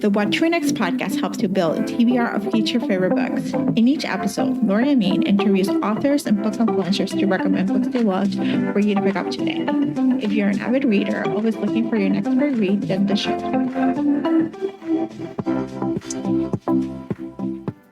The What to Next podcast helps you build a TBR of future favorite books. In each episode, Laura and Maine interviews authors and book influencers to recommend books they loved for you to pick up today. If you're an avid reader, always looking for your next great read, then the show.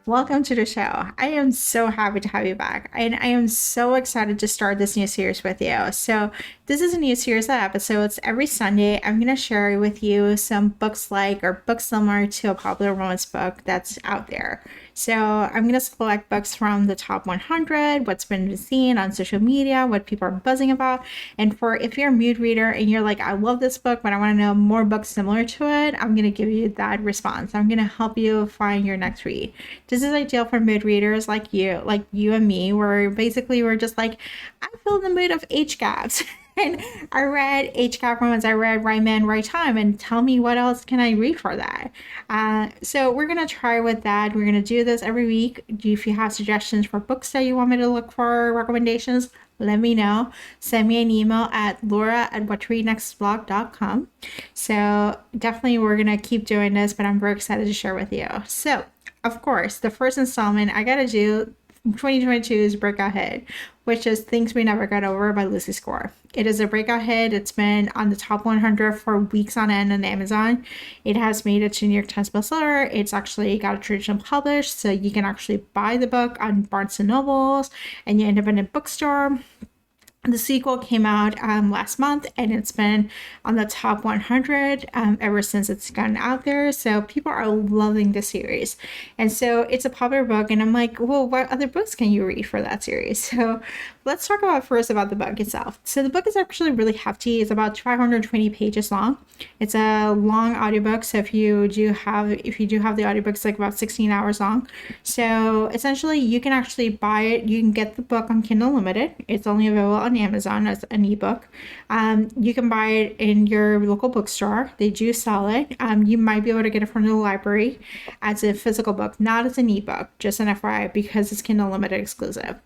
Welcome to the show. I am so happy to have you back, and I am so excited to start this new series with you. So this is a new series of episodes. Every Sunday, I'm going to share with you some books or books similar to a popular romance book that's out there. So I'm going to select books from the top 100, what's been seen on social media, what people are buzzing about. And if you're a mood reader and you're like, I love this book, but I want to know more books similar to it, I'm going to give you that response. I'm going to help you find your next read. This is ideal for mood readers like you and me, where basically we're just like, I feel the mood of age gaps. And I read age gap romance, I read Right Man, Right Time, and tell me what else can I read for that. So we're going to try with that. We're going to do this every week. If you have suggestions for books that you want me to look for, recommendations, let me know. Send me an email at laura@whattoreadnextblog.com. So definitely we're going to keep doing this, but I'm very excited to share with you. So, of course, the first installment I got to do 2022's breakout hit, which is Things We Never Got Over by Lucy Score. It is a breakout hit. It's been on the top 100 for weeks on end on Amazon. It has made it to New York Times bestseller. It's actually got a traditional published, so you can actually buy the book on Barnes & Nobles and your independent bookstore. The sequel came out last month, and it's been on the top 100 ever since it's gotten out there. So people are loving the series. And so it's a popular book, and I'm like, well, what other books can you read for that series? So let's talk about the book itself. So the book is actually really hefty. It's about 520 pages long. It's a long audiobook. So if you do have the audiobook, it's like about 16 hours long. So essentially you can actually buy it. You can get the book on Kindle Unlimited. It's only available on Amazon as an ebook. You can buy it in your local bookstore. They do sell it. You might be able to get it from the library as a physical book, not as an ebook, just an FYI, because it's Kindle Unlimited exclusive.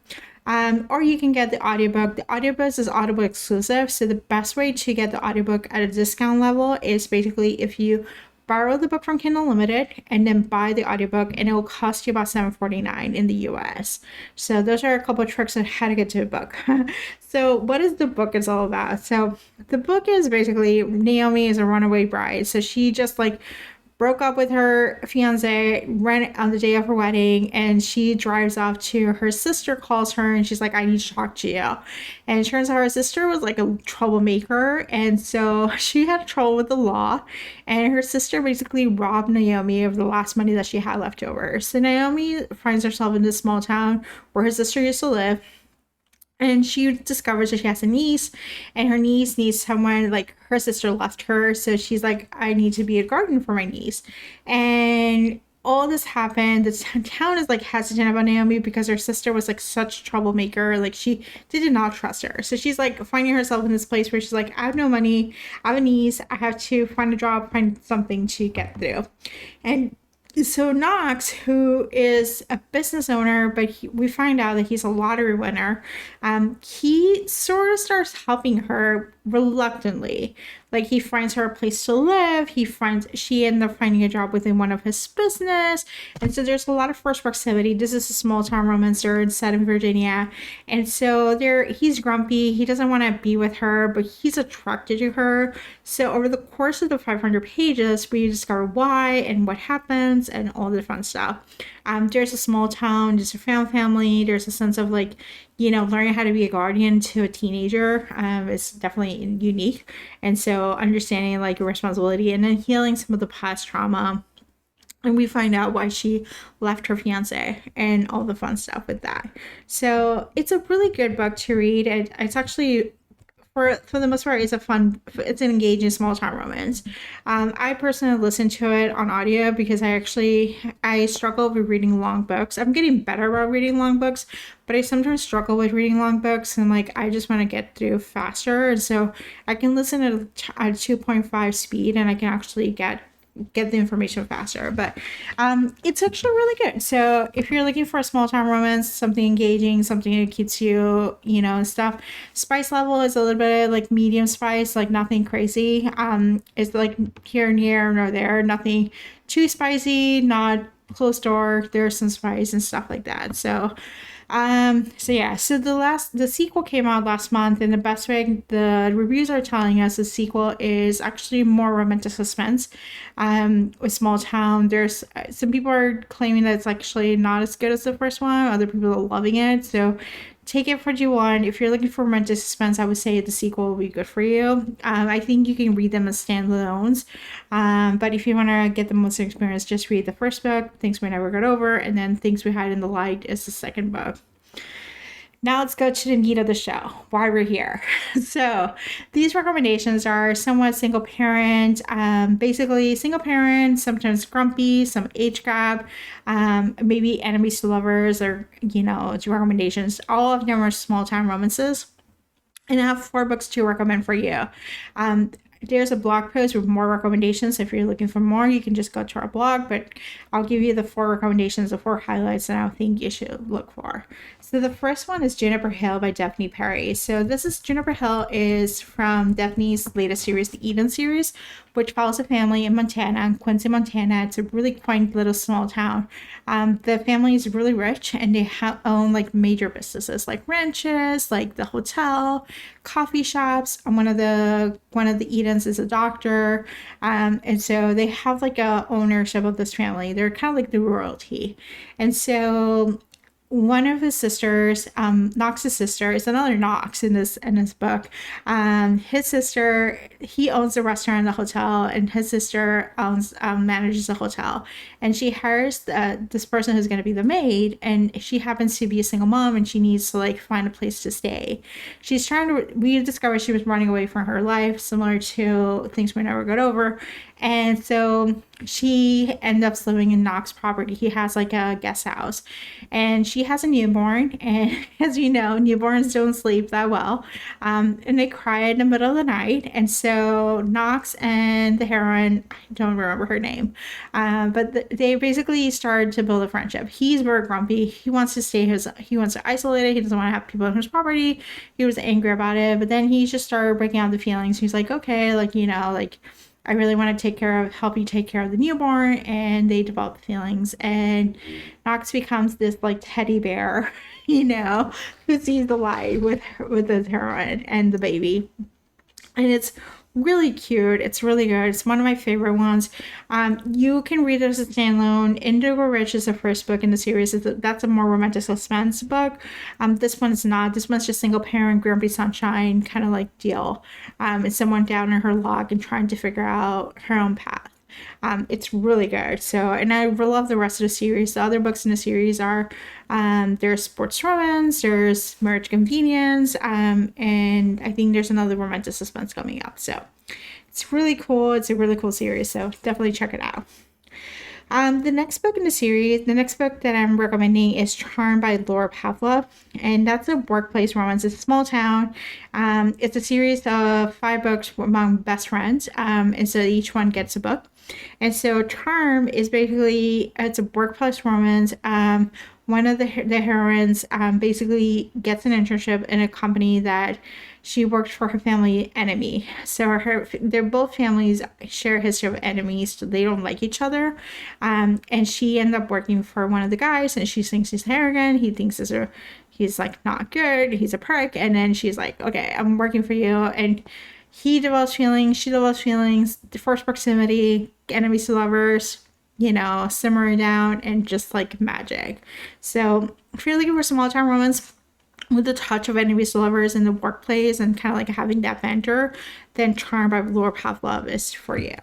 Or you can get the audiobook. The audiobook is Audible exclusive. So the best way to get the audiobook at a discount level is basically if you borrow the book from Kindle Unlimited and then buy the audiobook, and it will cost you about $7.49 in the US. So those are a couple of tricks on how to get to a book. So what is the book is all about? So the book is basically Naomi is a runaway bride. So she just broke up with her fiance right on the day of her wedding, and she drives off to her sister, calls her, and she's like, I need to talk to you. And it turns out her sister was like a troublemaker, and so she had trouble with the law, and her sister basically robbed Naomi of the last money that she had left over. So Naomi finds herself in this small town where her sister used to live. And she discovers that she has a niece, and her niece needs someone, her sister left her. So she's like, I need to be a guardian for my niece. And all this happened. The town is hesitant about Naomi because her sister was such a troublemaker. They did not trust her. So she's finding herself in this place where she's like, I have no money. I have a niece. I have to find a job, find something to get through. And so Knox, who is a business owner, but we find out that he's a lottery winner, he sort of starts helping her reluctantly. He finds her a place to live. She ends up finding a job within one of his business. And so there's a lot of forced proximity. This is a small town romancer set in Virginia. And so he's grumpy. He doesn't want to be with her, but he's attracted to her. So over the course of the 500 pages, we discover why and what happens and all the fun stuff. There's a small town, there's a family, there's a sense of learning how to be a guardian to a teenager is definitely unique. And so understanding your responsibility and then healing some of the past trauma. And we find out why she left her fiance and all the fun stuff with that. So it's a really good book to read. It's actually, for the most part, it's an engaging small town romance. I personally listen to it on audio because I struggle with reading long books. I'm getting better about reading long books, but I sometimes struggle with reading long books, and I just want to get through faster. And so I can listen at 2.5 speed, and I can actually get get the information faster. But it's actually really good. So if you're looking for a small town romance, something engaging, something that keeps you, and stuff, spice level is a little bit like medium spice, like nothing crazy. It's like here, near, nor there, nothing too spicy, not close door. There's some spice and stuff like that. So the sequel came out last month, and the best way the reviews are telling us the sequel is actually more romantic suspense. With small town, there's some people are claiming that it's actually not as good as the first one. Other people are loving it. So take it for what you want. If you're looking for romantic suspense, I would say the sequel will be good for you. I think you can read them as standalones. But if you want to get the most experience, just read the first book, Things We Never Got Over, and then Things We Hide in the Light is the second book. Now let's go to the meat of the show, why we're here. So these recommendations are somewhat single parent, basically single parent, sometimes grumpy, some age gap, maybe enemies to lovers, or, it's recommendations. All of them are small town romances. And I have 4 books to recommend for you. There's a blog post with more recommendations. If you're looking for more, you can just go to our blog, but I'll give you the 4 recommendations, the 4 highlights that I think you should look for. So the first one is Juniper Hill by Daphne Perry. So Juniper Hill is from Daphne's latest series, the Eden series, which follows a family in Montana, Quincy, Montana. It's a really quaint little small town. The family is really rich, and they own like major businesses like ranches, like the hotel, coffee shops. One of the Edens is a doctor, and so they have like a ownership of this family. They're kind of like the royalty, and so one of his sisters, Knox's sister, is another Knox in this book. His sister, he owns a restaurant in the hotel, and his sister manages the hotel. And she hires this person who's going to be the maid, and she happens to be a single mom, and she needs to like find a place to stay. We discovered she was running away from her life, similar to Things We Never Got Over. And so she ends up living in Knox's property. He has like a guest house, and she has a newborn. And as you know, newborns don't sleep that well. And they cry in the middle of the night. And so Knox and the heroine, I don't remember her name, but they basically started to build a friendship. He's very grumpy. He wants to he wants to isolate it. He doesn't want to have people on his property. He was angry about it. But then he just started breaking out the feelings. He's like, okay, I really want to help you take care of the newborn, and they develop feelings, and Knox becomes this like teddy bear, who sees the light with the heroine and the baby, and it's really cute. It's really good. It's one of my favorite ones. You can read it as a standalone. Indigo Ridge is the first book in the series. That's a more romantic suspense book. This one is not. This one's just single parent, grumpy sunshine kind of like deal. It's someone down in her luck and trying to figure out her own path. It's really good. So, and I love the rest of the series. The other books in the series are there's sports romance, there's marriage convenience, and I think there's another romantic suspense coming up. So it's really cool. It's a really cool series. So definitely check it out. The next book in the series, the next book that I'm recommending is Charmed by Laura Pavlov, and that's a workplace romance. It's a small town. It's a series of 5 books among best friends, and so each one gets a book. And so Charm is basically, it's a workplace romance. One of the heroines basically gets an internship in a company that she worked for her family enemy. So they're both families share a history of enemies. So they don't like each other. And she ended up working for one of the guys, and she thinks he's arrogant. He thinks he's like not good. He's a prick. And then she's like, okay, I'm working for you. And he develops feelings. She develops feelings. The first proximity, enemies to lovers, simmering down, and just like magic. So if you're looking for small town romance with a touch of enemies to lovers in the workplace and kind of like having that banter, then Charmed by Laura Pavlov is for you.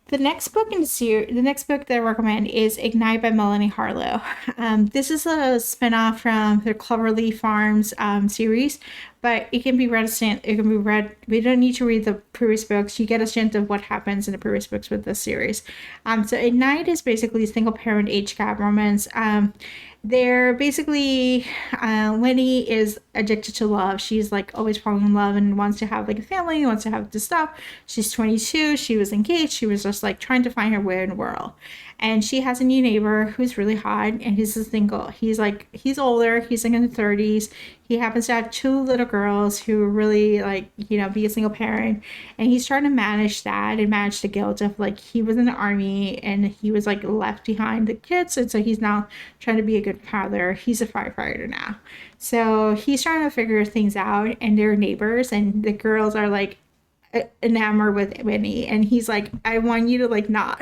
The next book in the series, the next book that I recommend is Ignite by Melanie Harlow. This is a spinoff from the Cloverleaf Farms series, but it can be read. We don't need to read the previous books. You get a sense of what happens in the previous books with this series. So Ignite is basically a single parent age gap romance. They're basically, Winnie is addicted to love. She's like always falling in love and wants to have like a family, wants to have this stuff. She's 22. She was engaged. She was just like trying to find her way in the world. And she has a new neighbor who's really hot, and he's a single. He's older. He's like in the 30s. He happens to have two little girls who really like, be a single parent. And he's trying to manage that and manage the guilt of like, he was in the army and he was like left behind the kids. And so he's now trying to be a good father. He's a firefighter now. So he's trying to figure things out, and they're neighbors, and the girls are like, enamored with Winnie, and he's like, I want you to like not.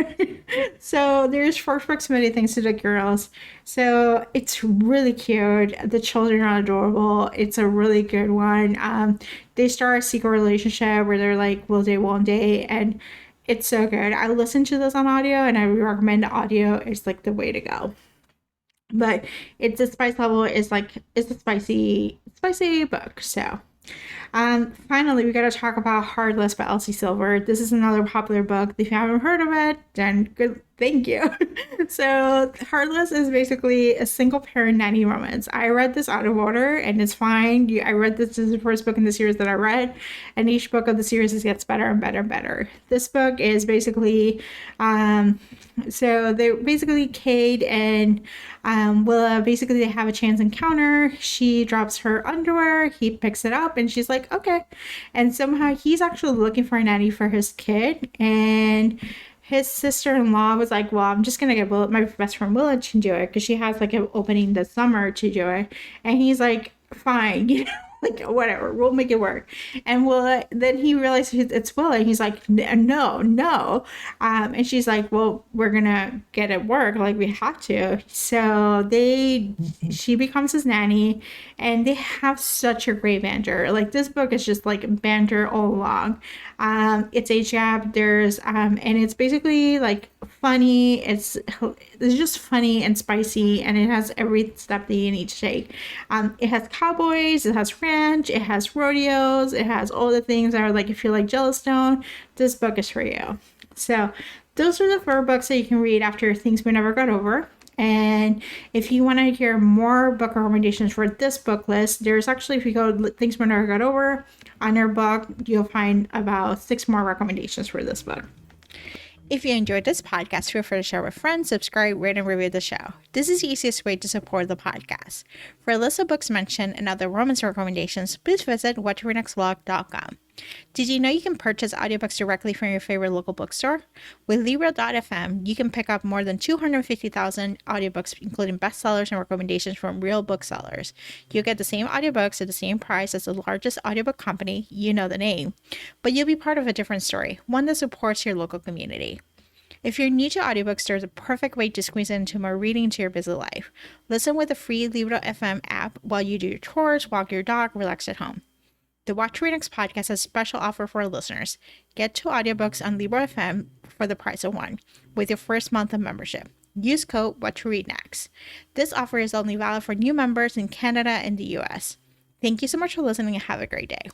So there's forced proximity things to the girls. So it's really cute. The children are adorable. It's a really good one. They start a secret relationship where they're like, will they, won't they? And it's so good. I listened to this on audio, and I recommend the audio. It's like the way to go. But it's the spice level is like, it's a spicy book. So finally, we got to talk about Hardless by Elsie Silver. This is another popular book. If you haven't heard of it, then good, thank you. So Hardless is basically a single parent nanny romance. I read this out of order, and it's fine. I read this as the first book in the series that I read, and each book of the series gets better and better and better. This book is basically, so they basically, Cade and Willa, basically they have a chance encounter. She drops her underwear, he picks it up, and she's like, okay. And somehow he's actually looking for a nanny for his kid, and his sister-in-law was like, well, I'm just gonna get my best friend Willa to do it because she has like an opening this summer to do it. And he's like, fine, like whatever, we'll make it work. And Willa, then he realizes it's Willa, and he's like, no. And she's like, well, we're gonna get it work, like we have to. So she becomes his nanny, and they have such a great banter. Like this book is just like banter all along. It's age gap. There's and it's basically like funny. It's just funny and spicy, and it has every step that you need to take. It has cowboys, it has ranch, it has rodeos, it has all the things that are like, if you like Yellowstone, this book is for you. So those are the 4 books that you can read after Things We Never Got Over. And if you want to hear more book recommendations for this book list, there's actually, if you go to Things We Never Got Over on our book, you'll find about 6 more recommendations for this book. If you enjoyed this podcast, feel free to share with friends, subscribe, rate, and review the show. This is the easiest way to support the podcast. For a list of books mentioned and other romance recommendations, please visit whattoreadnextblog.com. Did you know you can purchase audiobooks directly from your favorite local bookstore? With Libro.fm, you can pick up more than 250,000 audiobooks, including bestsellers and recommendations from real booksellers. You'll get the same audiobooks at the same price as the largest audiobook company, you know the name, but you'll be part of a different story, one that supports your local community. If you're new to audiobooks, there's a perfect way to squeeze into more reading to your busy life. Listen with the free Libro.fm app while you do your chores, walk your dog, relax at home. The What to Read Next podcast has a special offer for our listeners. Get 2 audiobooks on Libro.fm for the price of 1 with your first month of membership. Use code What to Read Next. This offer is only valid for new members in Canada and the US. Thank you so much for listening, and have a great day.